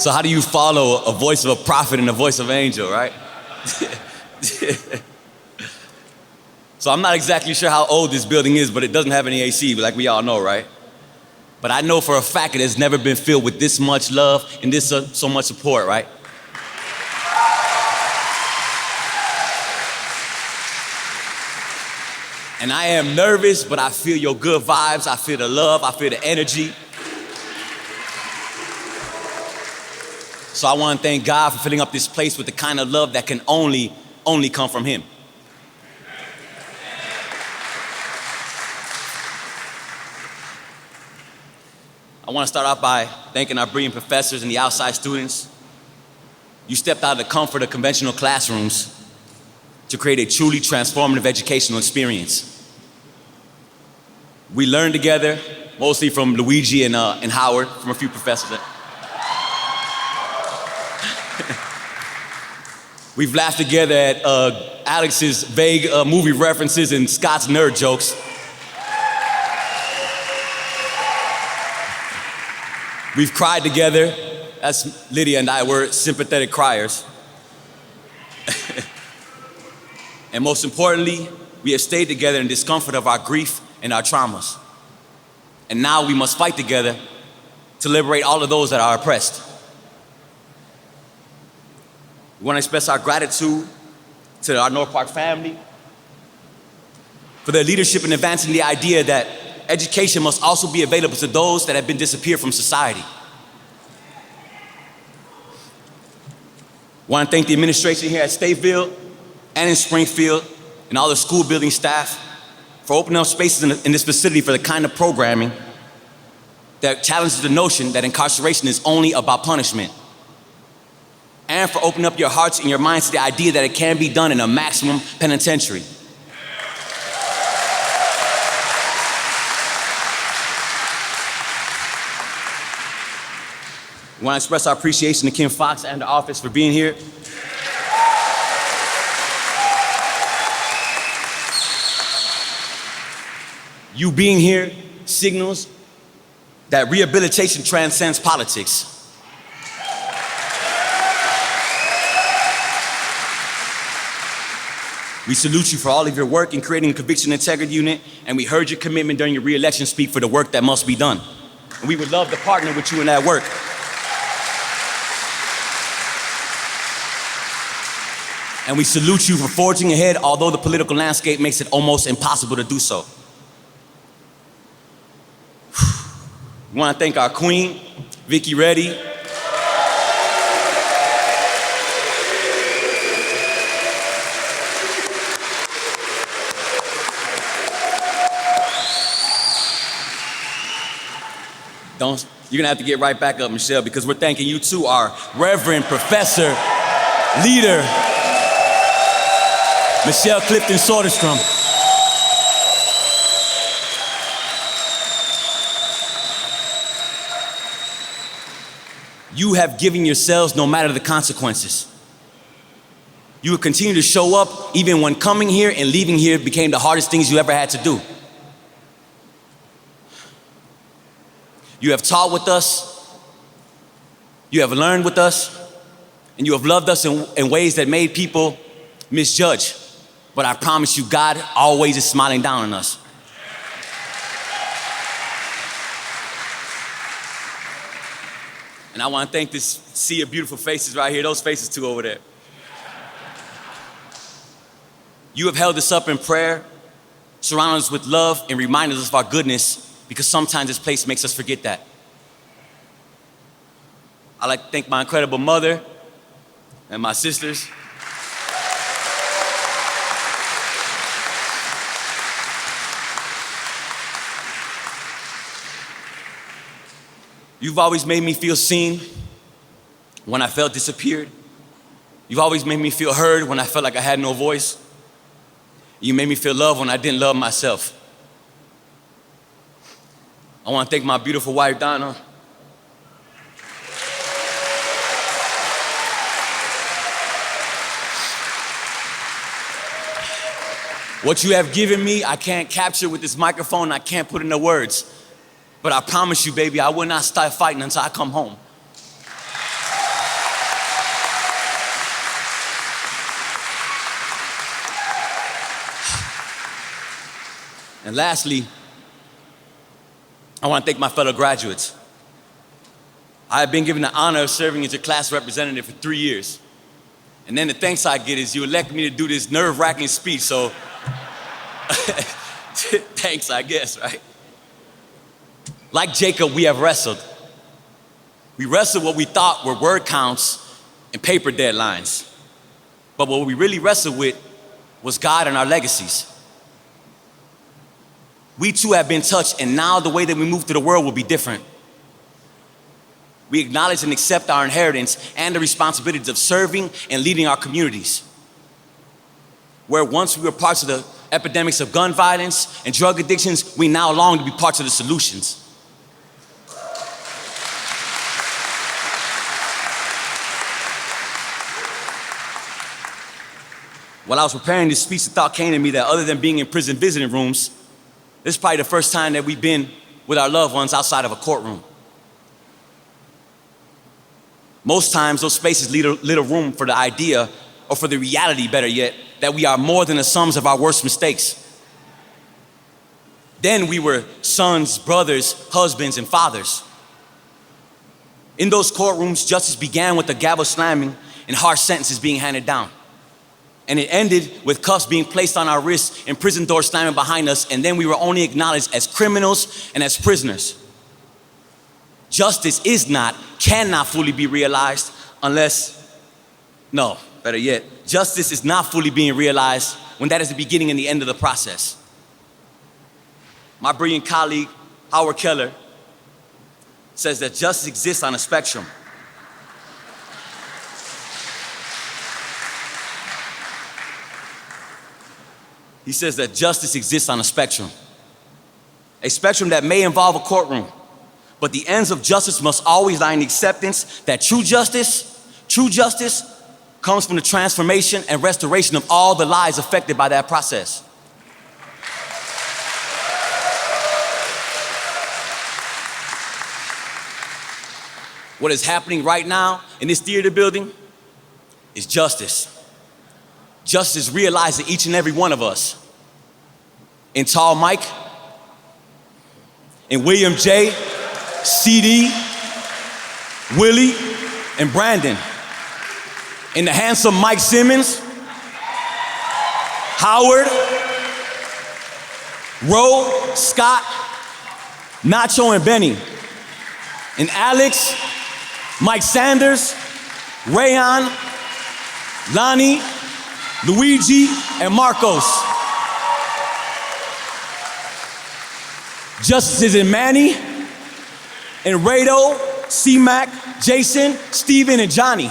So how do you follow a voice of a prophet and a voice of an angel, right? So I'm not exactly sure how old this building is, but it doesn't have any AC, like we all know, right? But I know for a fact it has never been filled with this much love and this so much support, right? And I am nervous, but I feel your good vibes, I feel the love, I feel the energy. So I want to thank God for filling up this place with the kind of love that can only come from Him. I want to start off by thanking our brilliant professors and the outside students. You stepped out of the comfort of conventional classrooms to create a truly transformative educational experience. We learned together, mostly from Luigi and Howard, from a few professors. We've laughed together at Alex's vague movie references and Scott's nerd jokes. We've cried together, as Lydia and I were sympathetic criers. And most importantly, we have stayed together in discomfort of our grief and our traumas. And now we must fight together to liberate all of those that are oppressed. We want to express our gratitude to our North Park family for their leadership in advancing the idea that education must also be available to those that have been disappeared from society. I want to thank the administration here at Stateville and in Springfield and all the school building staff for opening up spaces in this facility for the kind of programming that challenges the notion that incarceration is only about punishment. And for opening up your hearts and your minds to the idea that it can be done in a maximum penitentiary. We want to express our appreciation to Kim Fox and the office for being here. You being here signals that rehabilitation transcends politics. We salute you for all of your work in creating a conviction integrity unit, and we heard your commitment during your re-election speak for the work that must be done. And we would love to partner with you in that work. And we salute you for forging ahead, although the political landscape makes it almost impossible to do so. We want to thank our queen, Vicky Reddy. You're gonna have to get right back up, Michelle, because we're thanking you too, our Reverend Professor, Leader, Michelle Clifton Soderstrom. You have given yourselves no matter the consequences. You will continue to show up even when coming here and leaving here became the hardest things you ever had to do. You have taught with us, you have learned with us, and you have loved us in ways that made people misjudge. But I promise you, God always is smiling down on us. And I want to thank this sea of beautiful faces right here, those faces too over there. You have held us up in prayer, surrounded us with love, and reminded us of our goodness, because sometimes this place makes us forget that. I'd like to thank my incredible mother and my sisters. You've always made me feel seen when I felt disappeared. You've always made me feel heard when I felt like I had no voice. You made me feel loved when I didn't love myself. I want to thank my beautiful wife, Donna. What you have given me, I can't capture with this microphone, I can't put into words. But I promise you, baby, I will not start fighting until I come home. And lastly, I want to thank my fellow graduates. I have been given the honor of serving as your class representative for 3 years. And then the thanks I get is you elect me to do this nerve-wracking speech, so thanks, I guess, right? Like Jacob, we have wrestled. We wrestled what we thought were word counts and paper deadlines. But what we really wrestled with was God and our legacies. We too have been touched, and now the way that we move through the world will be different. We acknowledge and accept our inheritance and the responsibilities of serving and leading our communities. Where once we were parts of the epidemics of gun violence and drug addictions, we now long to be parts of the solutions. While I was preparing this speech, the thought came to me that other than being in prison visiting rooms, this is probably the first time that we've been with our loved ones outside of a courtroom. Most times, those spaces leave little room for the idea, or for the reality, better yet, that we are more than the sums of our worst mistakes. Then we were sons, brothers, husbands, and fathers. In those courtrooms, justice began with the gavel slamming and harsh sentences being handed down. And it ended with cuffs being placed on our wrists and prison doors slamming behind us, and then we were only acknowledged as criminals and as prisoners. Justice cannot fully be realized justice is not fully being realized when that is the beginning and the end of the process. My brilliant colleague, Howard Keller, says that justice exists on a spectrum. He says that justice exists on a spectrum that may involve a courtroom, but the ends of justice must always lie in the acceptance that true justice comes from the transformation and restoration of all the lives affected by that process. What is happening right now in this theater building is justice. Justice is realized in each and every one of us. In Tall Mike, in William J., CD, Willie, and Brandon. In the handsome Mike Simmons, Howard, Ro, Scott, Nacho, and Benny. In Alex, Mike Sanders, Rayon, Lonnie, Luigi, and Marcos. Justice is in Manny, and Rado, C-Mac, Jason, Steven, and Johnny.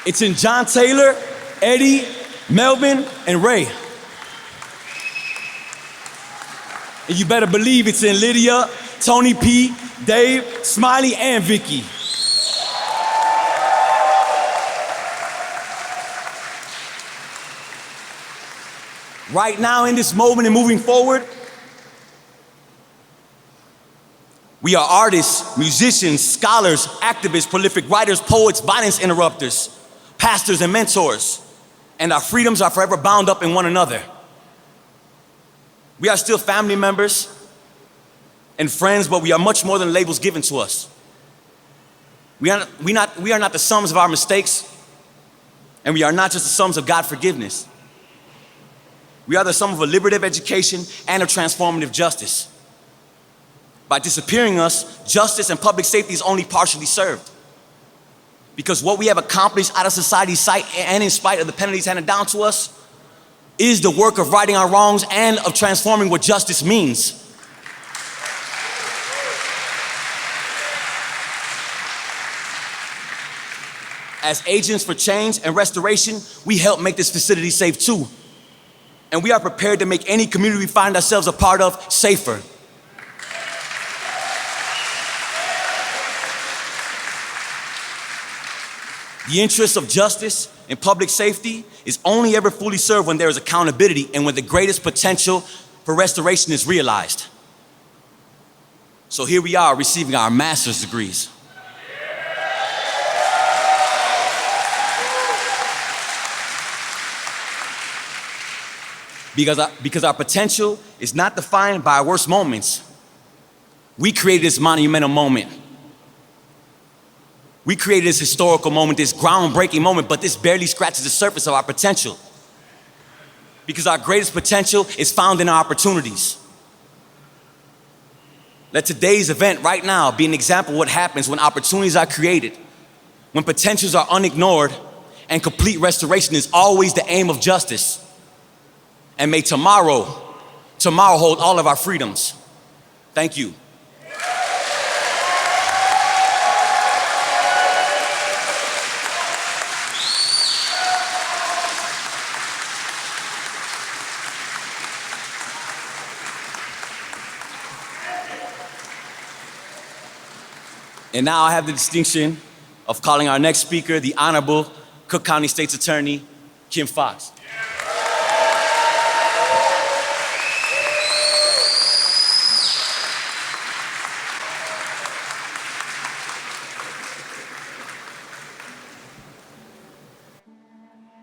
It's in John Taylor, Eddie, Melvin, and Ray. And you better believe it's in Lydia, Tony P, Dave, Smiley, and Vicky. Right now, in this moment and moving forward, we are artists, musicians, scholars, activists, prolific writers, poets, violence interrupters, pastors, and mentors, and our freedoms are forever bound up in one another. We are still family members and friends, but we are much more than labels given to us. We are not the sums of our mistakes, and we are not just the sums of God's forgiveness. We are the sum of a liberative education and a transformative justice. By disappearing us, justice and public safety is only partially served. Because what we have accomplished out of society's sight and in spite of the penalties handed down to us is the work of righting our wrongs and of transforming what justice means. As agents for change and restoration, we help make this facility safe too. And we are prepared to make any community we find ourselves a part of safer. The interests of justice and public safety is only ever fully served when there is accountability and when the greatest potential for restoration is realized. So here we are receiving our master's degrees. Because our potential is not defined by our worst moments. We created this monumental moment. We created this historical moment, this groundbreaking moment, but this barely scratches the surface of our potential. Because our greatest potential is found in our opportunities. Let today's event right now be an example of what happens when opportunities are created, when potentials are unignored, and complete restoration is always the aim of justice. And may tomorrow hold all of our freedoms. Thank you. And now I have the distinction of calling our next speaker, the Honorable Cook County State's Attorney, Kim Fox.